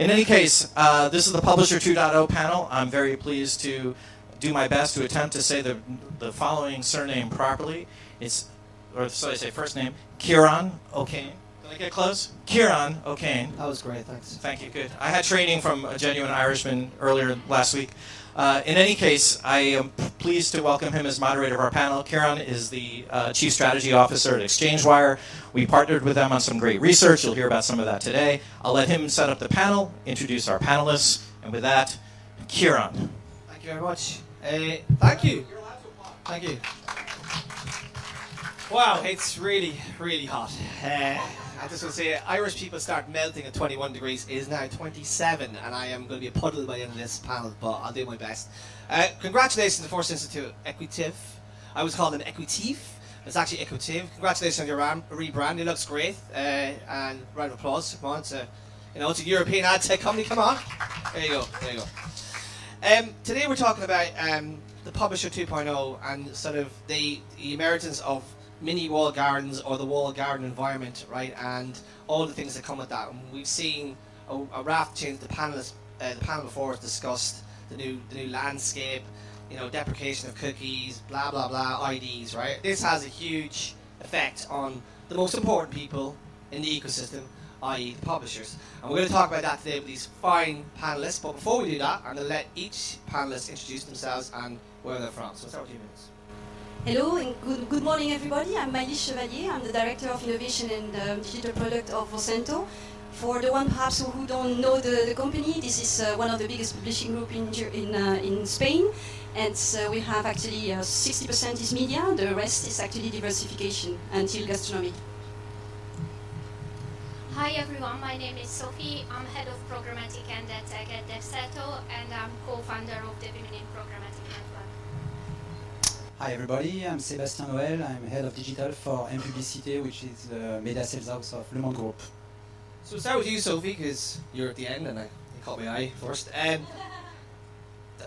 In any case, this is the Publisher 2.0 panel. I'm very pleased to do my best to attempt to say the following surname properly. Or so I say first name, Ciarán O'Kane. Did I get close? Ciarán O'Kane. That was great, thanks. Thank you, good. I had training from a genuine Irishman earlier last week. In any case, I am pleased to welcome him as moderator of our panel. Ciarán is the Chief Strategy Officer at ExchangeWire. We partnered with them on some great research. You'll hear about some of that today. I'll let him set up the panel, introduce our panelists, and with that, Ciarán. Thank you very much. Thank you. Thank you. Wow, it's really, really hot. I just want to say, Irish people start melting at 21 degrees. It is now 27, and I am going to be a puddle by the end of this panel, but I'll do my best. Congratulations to the First Institute, Equativ. I was called an Equativ. It's actually Equativ. Congratulations on your rebrand. It looks great. And round of applause. Come on, it's a European ad tech company. Come on. There you go. There you go. Today we're talking about the Publisher 2.0 and sort of the emergence of mini walled gardens or the walled garden environment, right? And all the things that come with that. And we've seen a raft change. The panel before us discussed the new landscape, deprecation of cookies, blah blah blah, IDs, right? This has a huge effect on the most important people in the ecosystem, i.e. the publishers. And we're going to talk about that today with these fine panelists. But before we do that, I'm going to let each panelist introduce themselves and where they're from. So start with you, minutes. Hello and good morning everybody. I'm Maylis Chevalier. I'm the Director of Innovation and Digital Product of Vocento. For the one perhaps who don't know the company, this is one of the biggest publishing group in Spain. And we have actually 60% is media, the rest is actually diversification until gastronomy. Hi everyone, my name is Sophie. I'm Head of Programmatic and Tech at Dexerto, and I'm co-founder of the Women in Programmatic Network. Hi everybody, I'm Sebastien Noel. I'm Head of Digital for Publicité, which is the media sales house of Le Monde Group. So we'll start with you, Sophie, because you're at the end and you caught my eye first.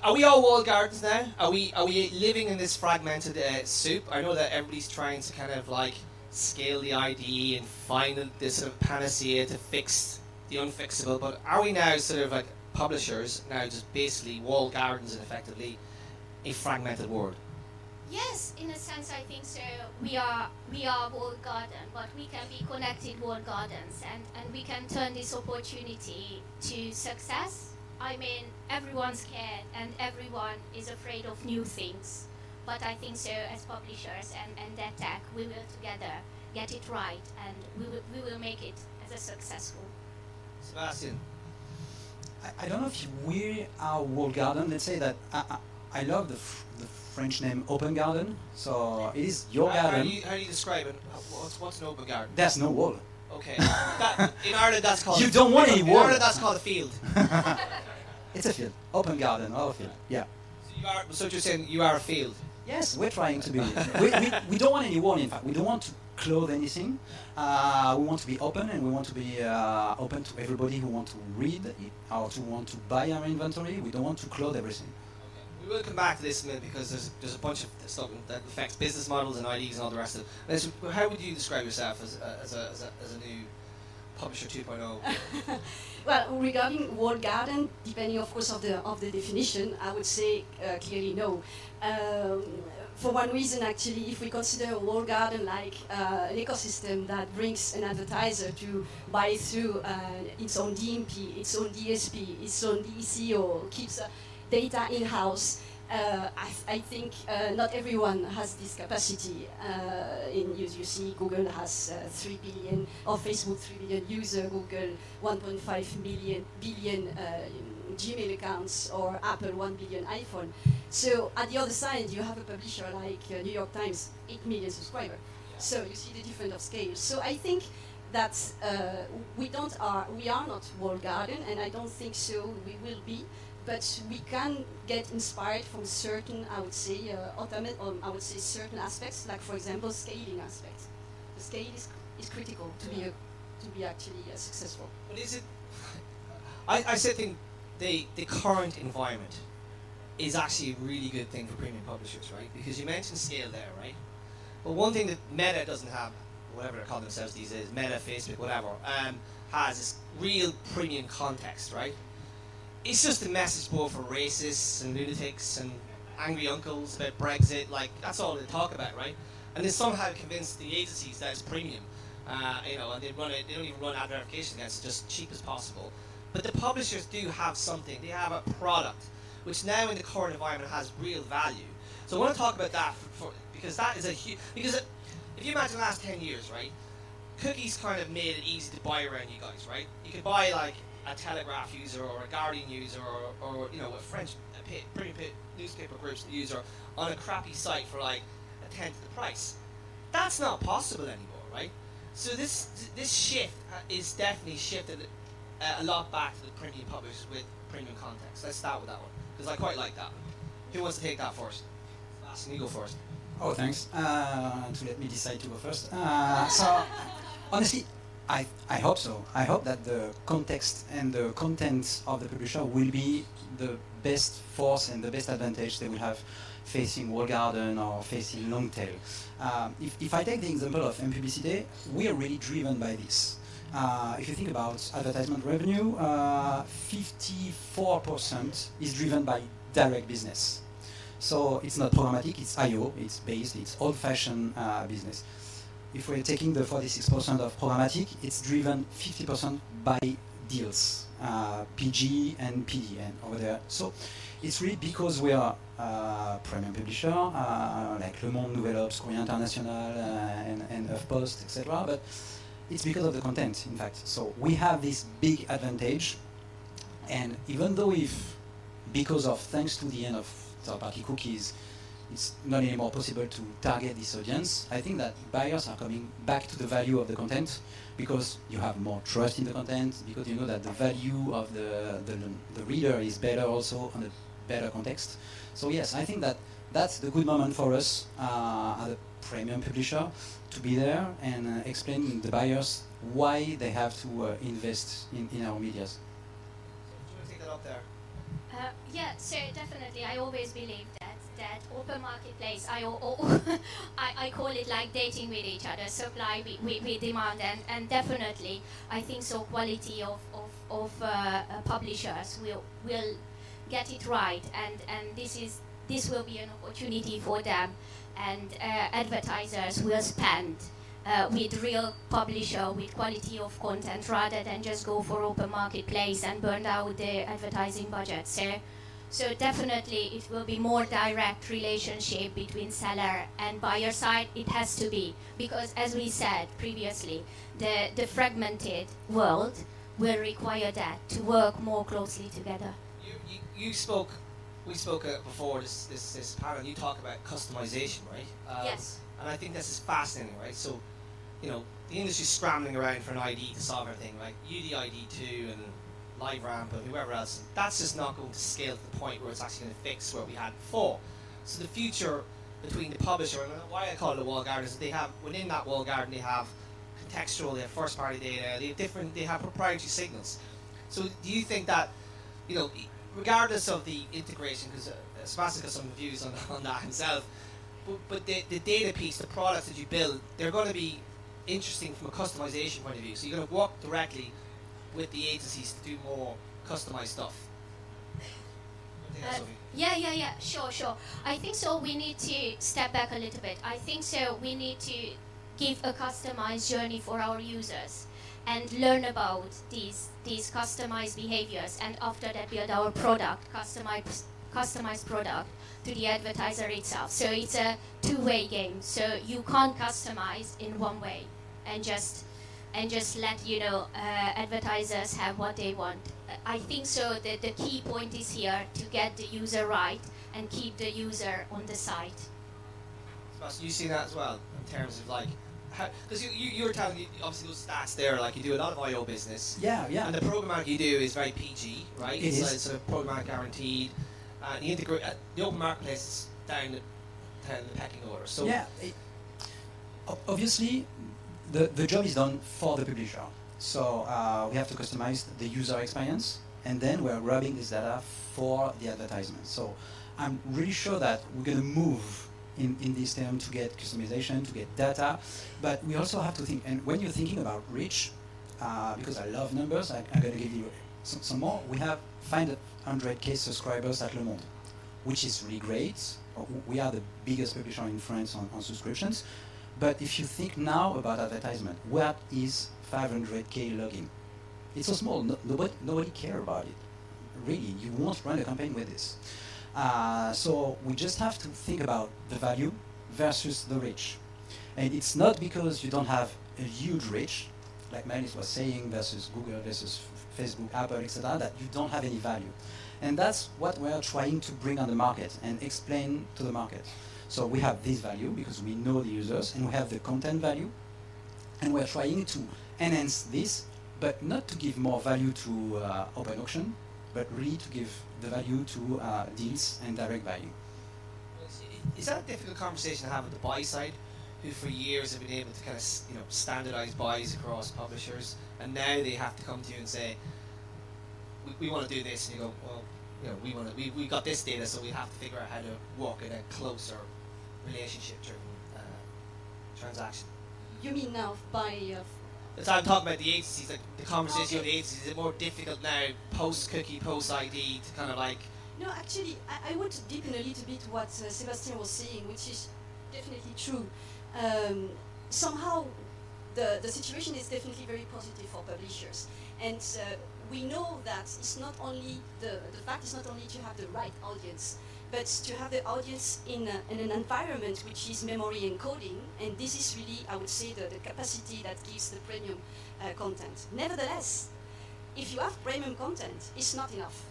Are we all walled gardens now? Are we living in this fragmented soup? I know that everybody's trying to kind of like scale the ID and find this sort of panacea to fix the unfixable, but are we now sort of like publishers now just basically walled gardens and effectively a fragmented world? Yes, in a sense I think so. We are walled garden, but we can be connected walled gardens, and we can turn this opportunity to success. I mean, everyone's scared and everyone is afraid of new things. But I think so as publishers and their tech, we will together get it right, and we will make it as a successful. Sebastien. I don't know if we are walled garden. Let's say that I love the French name open garden. So it is your garden. How do you describe it? What's an open garden? There's no wall. Okay. In Ireland that's called... You don't want any wall. In Ireland that's called a field. It's a field. Open garden, or a field. Yeah. So you're saying you are a field? Yes, we're trying to be. We don't want any wall, in fact. We don't want to close anything. We want to be open, and we want to be open to everybody who want to read it, or to want to buy our inventory. We don't want to close everything. Okay. We will come back to this in a minute because there's a bunch of stuff that affects business models and IDs and all the rest of it. How would you describe yourself as a new Publisher 2.0? Well, regarding walled garden, depending of course of the definition, I would say clearly no. For one reason, actually, if we consider a walled garden like an ecosystem that brings an advertiser to buy through its own DMP, its own DSP, its own DCO, keeps data in-house, I think not everyone has this capacity. You see Google has 3 billion, or Facebook 3 billion users, Google 1.5 billion Gmail accounts, or Apple 1 billion iPhone. So at the other side, you have a publisher like New York Times, 8 million subscribers. So you see the difference of scale. So I think that we are not walled garden, and I don't think so we will be. But we can get inspired from certain, I would say, certain aspects, like for example, scaling aspects. The scale is critical to be actually successful. But is it? I still think the current environment is actually a really good thing for premium publishers, right? Because you mentioned scale there, right? But one thing that Meta doesn't have, whatever they're calling themselves these days, Meta, Facebook, whatever, has this real premium context, right? It's just a message board for racists and lunatics and angry uncles about Brexit. Like, that's all they talk about, right? And they somehow convince the agencies that it's premium, you know, and they don't even run ad verification against it, just cheap as possible. But the publishers do have something. They have a product, which now in the current environment has real value. So I want to talk about that because that is a huge. Because if you imagine the last 10 years, right, cookies kind of made it easy to buy around you guys, right? You could buy like a Telegraph user or a Guardian user or you know, a French premium newspaper group's user on a crappy site for like a tenth of the price. That's not possible anymore, right? So this shift is definitely shifted a lot back to the premium publishers with premium context. Let's start with that one because I quite like that. Who wants to take that first? Sebastien, you go first. Oh, thanks. To let me decide to go first. So, honestly, I hope so. I hope that the context and the content of the publisher will be the best force and the best advantage they will have facing walled garden or facing long tail. If I take the example of Publicité, we are really driven by this. If you think about advertisement revenue, 54% is driven by direct business. So it's not programmatic, it's IO, it's based, it's old-fashioned business. If we're taking the 46% of programmatic, it's driven 50% by deals, PG and PD and over there. So it's really because we are premium publisher, like Le Monde, Nouvelle Obs, Courrier International, and HuffPost, etc. But it's because of the content, in fact. So we have this big advantage, and even though because of thanks to the end of third-party cookies, it's not anymore possible to target this audience, I think that buyers are coming back to the value of the content because you have more trust in the content, because you know that the value of the reader is better also on a better context. So yes, I think that that's the good moment for us as a premium publisher to be there and explain to the buyers why they have to invest in our medias. So, do you want to take that up there? Yeah, so definitely, I always believe that open marketplace, I call it like dating with each other, supply with demand, and definitely, I think so. Quality of publishers will get it right, and this will be an opportunity for them, and advertisers will spend with real publisher with quality of content rather than just go for open marketplace and burn out their advertising budget. So definitely it will be more direct relationship between seller and buyer side. It has to be, because as we said previously, the fragmented world will require that to work more closely together. We spoke before this panel. You talk about customization, right? Yes. And I think this is fascinating, right? So, you know, the industry's scrambling around for an ID to solve everything, right? UDID2 and LiveRamp and whoever else. That's just not going to scale to the point where it's actually going to fix what we had before. So the future between the publisher, and why I call it a walled garden, is that they have, within that walled garden, they have contextual, they have first-party data, they have proprietary signals. So do you think that, you know, regardless of the integration, because Sebastien got some views on that himself, but the data piece, the products that you build, they're going to be interesting from a customization point of view. So you're going to work directly with the agencies to do more customized stuff. Yeah, sure. I think so. We need to step back a little bit. I think so. We need to give a customized journey for our users and learn about these customized behaviors, and after that build our product, customized product to the advertiser itself. So it's a two-way game. So you can't customize in one way and just let advertisers have what they want. I think so that the key point is here to get the user right and keep the user on the site. Sebastien, you see that as well in terms of like, because you were telling me obviously those stats there, like you do a lot of IO business. Yeah. And the programmatic you do is very PG, right? It's sort of programmatic guaranteed. The open marketplace is down the pecking order. So yeah, obviously the job is done for the publisher. So we have to customize the user experience, and then we're grabbing this data for the advertisement. So I'm really sure that we're going to move in this term to get customization, to get data, but we also have to think, and when you're thinking about reach, because I love numbers, I'm going to give you some more. We have 500K subscribers at Le Monde, which is really great. We are the biggest publisher in France on subscriptions. But if you think now about advertisement, what is 500K login? It's so small, nobody care about it. Really, you won't run a campaign with this. So we just have to think about the value versus the reach. And it's not because you don't have a huge reach, like Maylis was saying, versus Google, versus Facebook, Apple, etc., that you don't have any value. And that's what we're trying to bring on the market and explain to the market. So we have this value because we know the users, and we have the content value, and we're trying to enhance this, but not to give more value to open auction, but really to give the value to deals and direct value. Is that a difficult conversation to have with the buy side, who for years have been able to kind of standardize buys across publishers, and now they have to come to you and say, we want to do this, and you go, well, we got this data, so we have to figure out how to walk in a closer relationship-driven transaction. You mean now by? So I'm talking about the agencies, like the conversation with the agencies. Is it more difficult now, post-cookie, post-ID, to kind of like? No, actually, I want to deepen a little bit what Sebastien was saying, which is definitely true. Somehow, the situation is definitely very positive for publishers, and we know that it's not only the fact is not only to have the right audience, but to have the audience in an environment which is memory encoding, and this is really, I would say, the capacity that gives the premium content. Nevertheless, if you have premium content, it's not enough.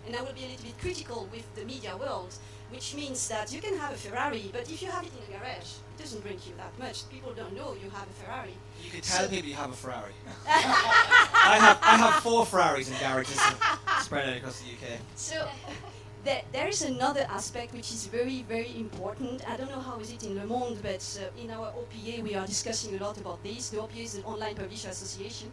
And I will be a little bit critical with the media world, which means that you can have a Ferrari, but if you have it in a garage, it doesn't bring you that much. People don't know you have a Ferrari. You can tell people you have a Ferrari. I have 4 Ferraris in garages spread out across the UK. So there is another aspect which is very, very important. I don't know how is it in Le Monde, but in our OPA we are discussing a lot about this. The OPA is the Online Publisher Association,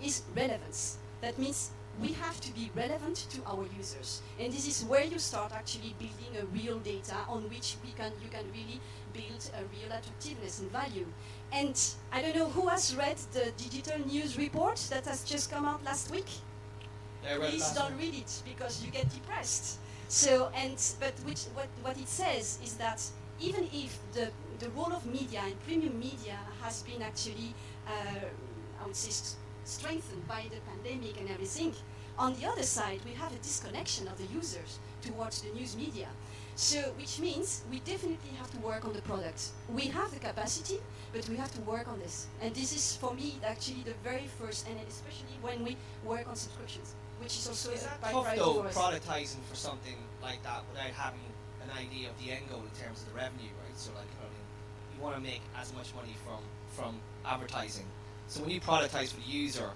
is relevance. That means we have to be relevant to our users, and this is where you start actually building a real data on which you can really build a real attractiveness and value. And I don't know who has read the digital news report that has just come out last week. Please don't read it because you get depressed. So but what it says is that even if the role of media and premium media has been actually I would say strengthened by the pandemic and everything, on the other side we have a disconnection of the users towards the news media. So which means we definitely have to work on the product. We have the capacity, but we have to work on this. And this is for me actually the very first, and especially when we work on subscriptions, which is also is that a tough priority though, for us. productizing for something like that without having an idea of the end goal in terms of the revenue, right? So like, you want to make as much money from advertising. So when you productize for the user,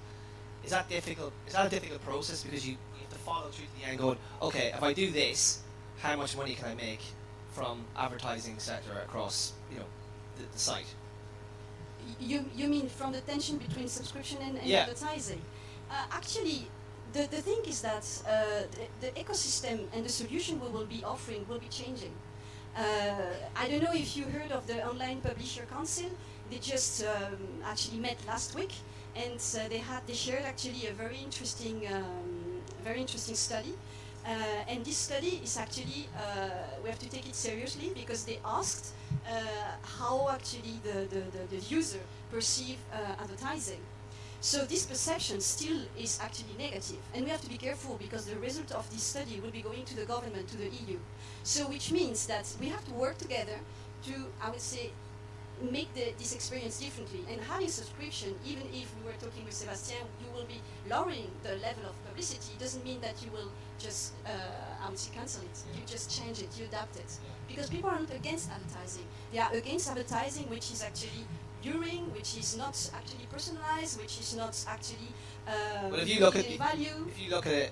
is that difficult? Is that a difficult process because you have to follow through to the end going, okay, if I do this, how much money can I make from advertising sector across the site? You mean from the tension between subscription and Yeah. advertising? Actually, the thing is that the ecosystem and the solution we will be offering will be changing. I don't know if you heard of the Online Publisher Council. They just actually met last week, and they shared actually a very interesting study. And this study is actually we have to take it seriously because they asked how actually the user perceive advertising. So this perception still is actually negative, and we have to be careful because the result of this study will be going to the government, to the EU. So which means that we have to work together to, I would say, make this experience differently. And having subscription, even if we were talking with Sebastien, you will be lowering the level of publicity, doesn't mean that you will just, I would say, cancel it. You just change it, you adapt it. Because people are not against advertising. They are against advertising which is actually during, which is not actually personalized, which is not actually Well, if you look at value. if you look at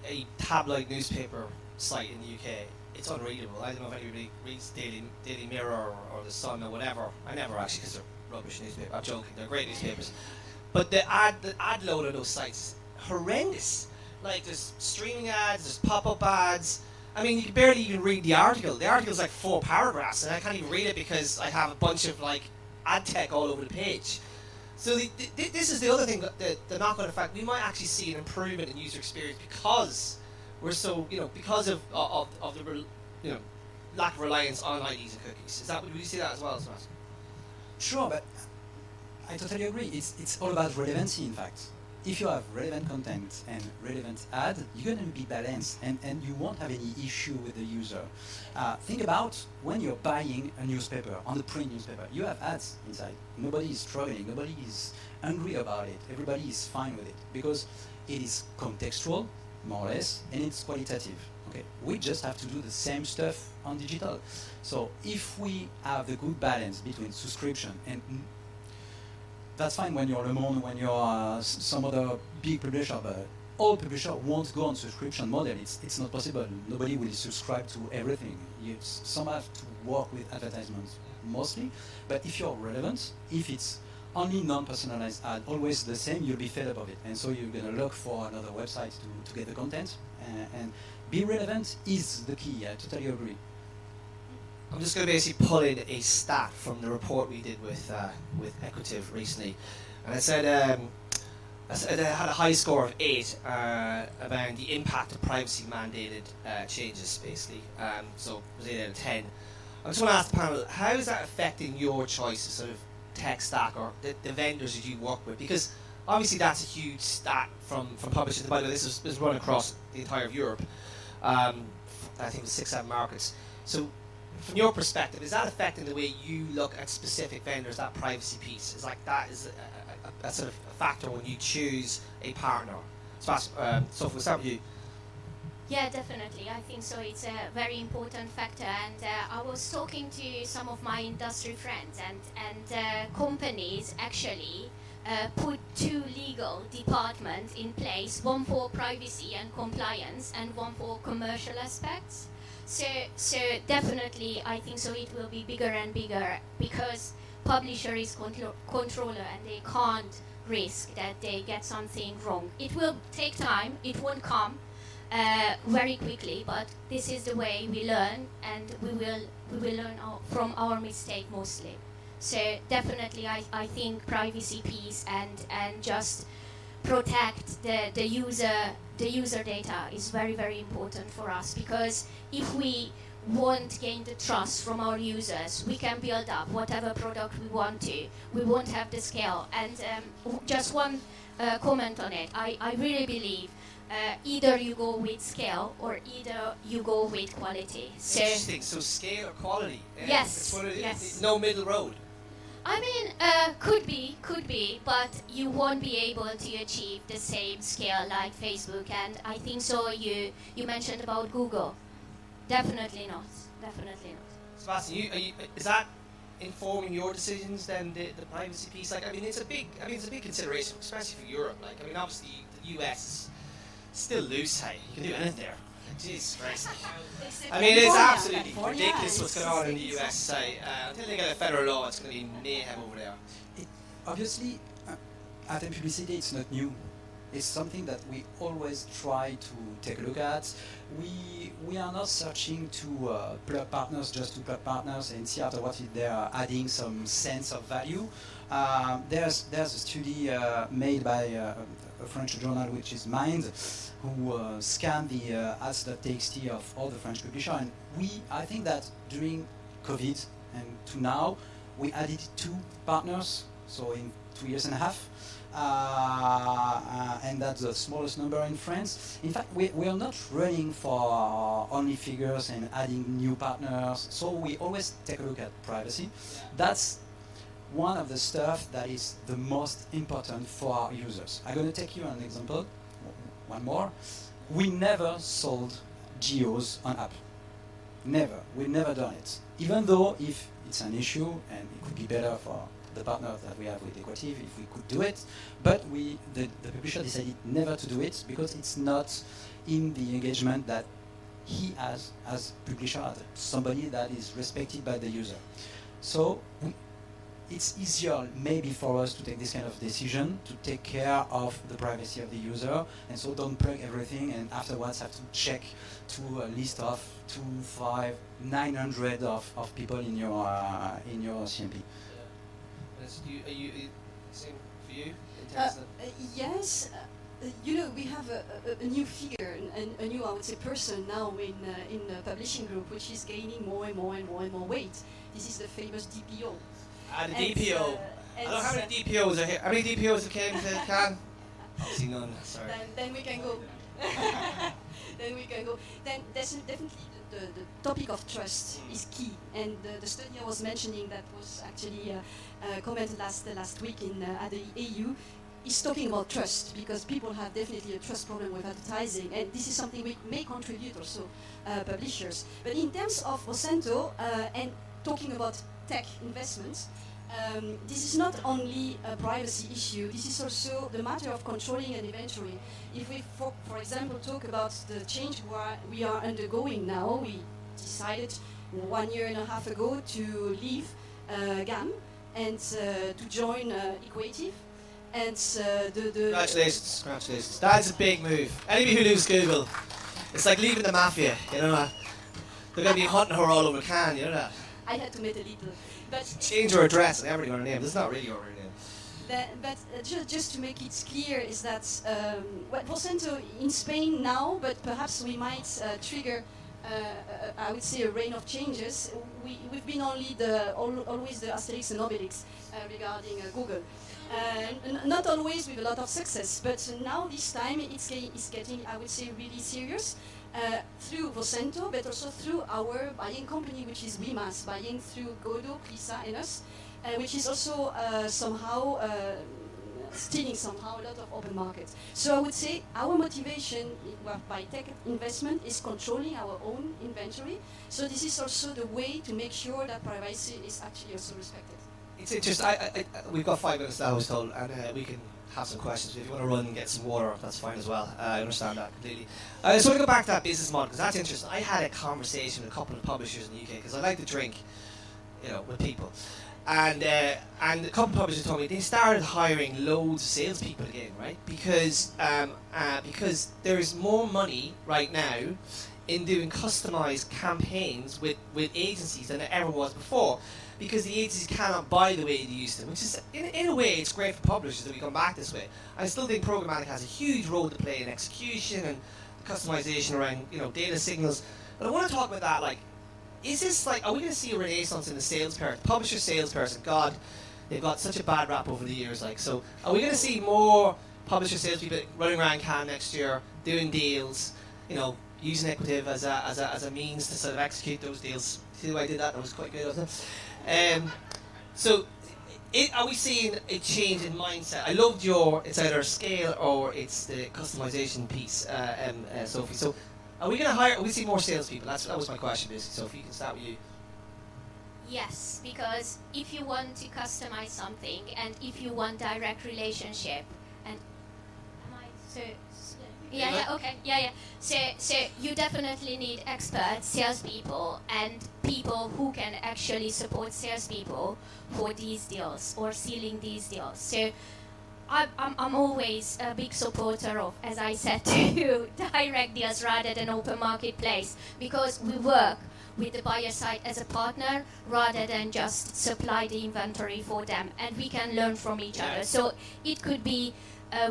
a tabloid newspaper site in the UK, it's unreadable. I don't know if anybody reads Daily Mirror or The Sun or whatever. I never actually, because they're rubbish newspapers. I'm joking. They're great newspapers. But the ad load on those sites is horrendous. Like there's streaming ads, there's pop-up ads, I mean, you can barely even read the article. The article's like 4 paragraphs, and I can't even read it because I have a bunch of like ad tech all over the page. So this is the other thing, that the knock-on effect. We might actually see an improvement in user experience because we're so, because of the lack of reliance on IDs and cookies. Would you see that as well, Sebastien? Sure, but I totally agree. It's all about relevancy, in fact. If you have relevant content and relevant ad, you're going to be balanced, and you won't have any issue with the user. Think about when you're buying a newspaper, on the print newspaper, you have ads inside. Nobody is struggling, nobody is angry about it, everybody is fine with it, because it is contextual, more or less, and it's qualitative. Okay, we just have to do the same stuff on digital. So if we have the good balance between subscription and that's fine when you're Le Monde, when you're some other big publisher, but all publishers won't go on subscription model. It's not possible. Nobody will subscribe to everything. Some have to work with advertisements mostly, but if you're relevant, if it's only non-personalized ad, always the same, you'll be fed up of it. And so you're going to look for another website to get the content. And be relevant is the key. I totally agree. I'm just going to basically pull in a stat from the report we did with Equativ recently, and it said it had a high score of 8 about the impact of privacy mandated changes, basically. So it was 8 out of 10. I just want to ask the panel, how is that affecting your choice of sort of tech stack or the vendors that you work with? Because obviously that's a huge stat from Publicité. By the way, this is run across the entire of Europe. I think it's 6-7 markets. So from your perspective, is that affecting the way you look at specific vendors, that privacy piece? Is like that is a sort of a factor when you choose a partner? Sophie, we'll start with you. Yeah, definitely. I think so. It's a very important factor. And I was talking to some of my industry friends, and companies actually put 2 legal departments in place, one for privacy and compliance and one for commercial aspects. So definitely, I think so. It will be bigger and bigger because publisher is controller, and they can't risk that they get something wrong. It will take time. It won't come very quickly, but this is the way we learn, and we will learn from our mistake mostly. So definitely, I think privacy piece and just protect the user data is very, very important for us, because if we won't gain the trust from our users, we can build up whatever product we want to. We won't have the scale. And just one comment on it. I really believe either you go with scale or either you go with quality. So interesting. So scale or quality? Yes. Yes. No middle road. I mean, could be, but you won't be able to achieve the same scale like Facebook. And I think so. You mentioned about Google. Definitely not. Definitely not. Sebastien, is that informing your decisions then? The privacy piece, like, I mean, it's a big consideration, especially for Europe. Like, I mean, obviously the US is still loose. Hey, you can do anything there. Jesus Christ. I mean, it's absolutely ridiculous what's going on in the US. Until they get a federal law, it's going to be mayhem over there. Obviously, at Publicité, it's not new. It's something that we always try to take a look at. We are not searching to plug partners just to plug partners and see afterwards if they are adding some sense of value. There's a study made by a French journal, which is Mind, who scanned the ads.txt of all the French publishers, and I think that during COVID and to now, we added 2 partners, so in 2 years and a half, and that's the smallest number in France. In fact, we are not running for only figures and adding new partners, so we always take a look at privacy. That's one of the stuff that is the most important for our users. I'm going to take you an example, one more. We never sold geos on app. Never. We've never done it. Even though if it's an issue and it could be better for the partner that we have with Equativ if we could do it, but the publisher decided never to do it because it's not in the engagement that he has as publisher, as somebody that is respected by the user. So it's easier maybe for us to take this kind of decision to take care of the privacy of the user, and so don't plug everything and afterwards have to check to a list of 2, 5, 900 of people in your CMP. Are you same for you? In terms of Yes. You know, we have a new figure, a new, I would say, person now in the publishing group, which is gaining more and more weight. This is the famous DPO. the DPO. I don't know how many DPOs are here. How many DPOs have came to Cannes? Obviously none. Sorry. Then we can go. Then we can go. Then definitely the topic of trust is key. And the study I was mentioning that was actually commented last week at the EU is talking about trust, because people have definitely a trust problem with advertising, and this is something we may contribute also publishers. But in terms of Vocento and talking about tech investments, this is not only a privacy issue, this is also the matter of controlling an inventory. If we, for example, talk about the change we are undergoing now, we decided 1.5 years ago to leave GAM and to join Equativ. And Congratulations. That's a big move. Anybody who leaves Google, it's like leaving the mafia, you know that? They're going to be hunting her all over Cannes, you know that? I had to make a little, but change her address and everything on her name. This is not really her name. But just to make it clear is that Vocento in Spain now, but perhaps we might trigger, I would say, a reign of changes. We've been only always the Asterix and Obelix regarding Google. Not always with a lot of success, but now this time it's getting, I would say, really serious through Vocento, but also through our buying company, which is WeMass, buying through Godot, Prisa, and us, which is also somehow stealing a lot of open markets. So I would say our motivation by tech investment is controlling our own inventory. So this is also the way to make sure that privacy is actually also respected. It's interesting. We've got 5 minutes now, I was told, and we can have some questions. If you want to run and get some water, that's fine as well. I understand that completely. So I want to go back to that business model, because that's interesting. I had a conversation with a couple of publishers in the UK, because I like to drink, with people. And a couple of publishers told me they started hiring loads of salespeople again, right? Because there's more money right now in doing customized campaigns with agencies than there ever was before. Because the agencies cannot buy the way they used to, which is, in a way, it's great for publishers that we come back this way. I still think programmatic has a huge role to play in execution and customization around, data signals. But I want to talk about that, is this are we going to see a renaissance in the salesperson, publisher salesperson? God, they've got such a bad rap over the years, so are we going to see more publisher salespeople running around Cannes next year, doing deals, using Equativ as a means to sort of execute those deals? See the way I did that? That was quite good, wasn't it? Are we seeing a change in mindset? I loved it's either scale or it's the customization piece, Sophie. So are we going to are we see more salespeople? That was my question, basically. Sophie, you can start with you. Yes, because if you want to customize something and if you want direct relationship, and So you definitely need experts, salespeople, and people who can actually support salespeople for these deals or sealing these deals. So I'm always a big supporter of, as I said to you, direct deals rather than open marketplace, because we work with the buyer side as a partner rather than just supply the inventory for them, and we can learn from each other. So it could be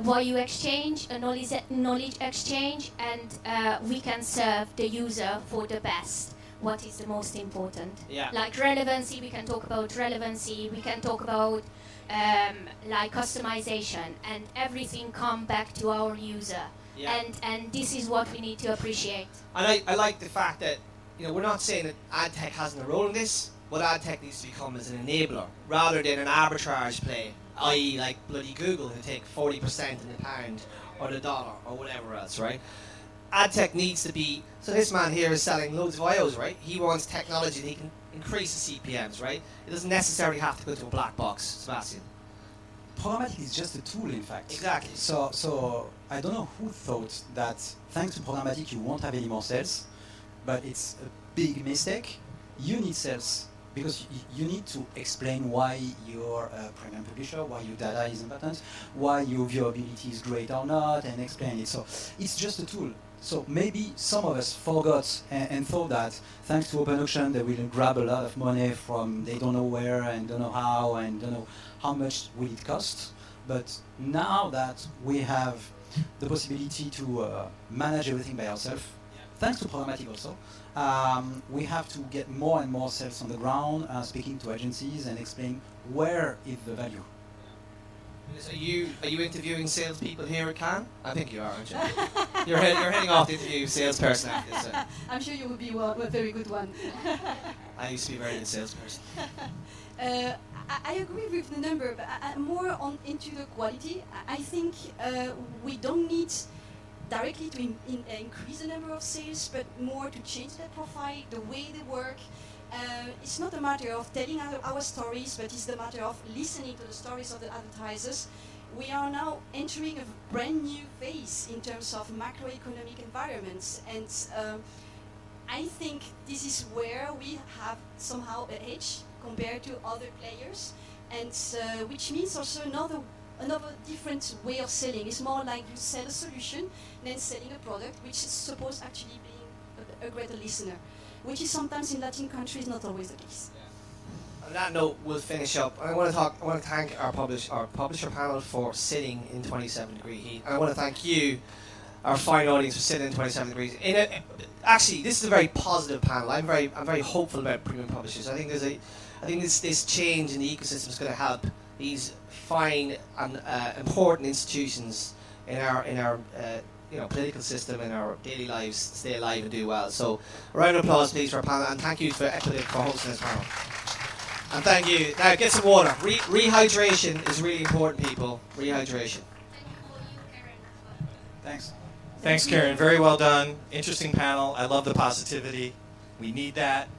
value exchange, a knowledge exchange, and we can serve the user for the best. What is the most important? Yeah. Like relevancy, we can talk about relevancy. We can talk about customization, and everything come back to our user. Yeah. And this is what we need to appreciate. And I like the fact that we're not saying that ad tech hasn't a role in this. What ad tech needs to become is an enabler rather than an arbitrage play, i.e. like bloody Google who take 40% in the pound or the dollar or whatever else, right? Ad tech needs to be, so this man here is selling loads of IOs, right? He wants technology that he can increase the CPMs, right? It doesn't necessarily have to go to a black box, Sebastien. Programmatic is just a tool, in fact. Exactly. So I don't know who thought that thanks to programmatic you won't have any more sales, but it's a big mistake. You need sales because you need to explain why you're a premium publisher, why your data is important, why your viewability is great or not, and explain it. So it's just a tool. So maybe some of us forgot and thought that thanks to open auction they will grab a lot of money from they don't know where and don't know how and don't know how much will it cost. But now that we have the possibility to manage everything by ourselves, thanks to programmatic also, we have to get more and more sales on the ground, speaking to agencies and explain where is the value. So are you interviewing salespeople here at Cannes? I think you are, aren't you? you're heading off to interview salesperson after this. I'm sure you will be a very good one. I used to be a very good salesperson. I agree with the number, but more into the quality. I think we don't need directly to increase the number of sales, but more to change their profile, the way they work. It's not a matter of telling our stories, but it's the matter of listening to the stories of the advertisers. We are now entering a brand new phase in terms of macroeconomic environments, and I think this is where we have somehow an edge compared to other players, and which means also another different way of selling. It's more like you sell a solution than selling a product, which is supposed actually being a greater listener, which is sometimes in Latin countries not always the case. On that note, we'll finish up. I want to thank our publisher panel for sitting in 27 degree heat. And I want to thank you, our fine audience, for sitting in 27 degrees. Actually, this is a very positive panel. I'm very hopeful about premium publishers. I think this change in the ecosystem is going to help these fine and important institutions in our political system, in our daily lives, stay alive and do well. So a round of applause please for our panel, and thank you for Equativ for hosting this panel. And thank you. Now get some water. Rehydration is really important, people. Rehydration. Thanks. Thanks, Karen. Very well done. Interesting panel. I love the positivity. We need that.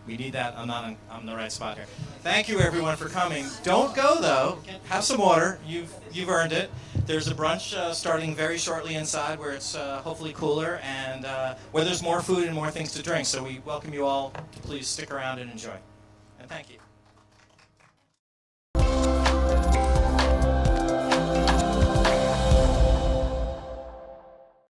We need that. I'm on the right spot here. Thank you, everyone, for coming. Don't go, though. Have some water. You've earned it. There's a brunch starting very shortly inside where it's hopefully cooler and where there's more food and more things to drink. So we welcome you all to please stick around and enjoy. And thank you.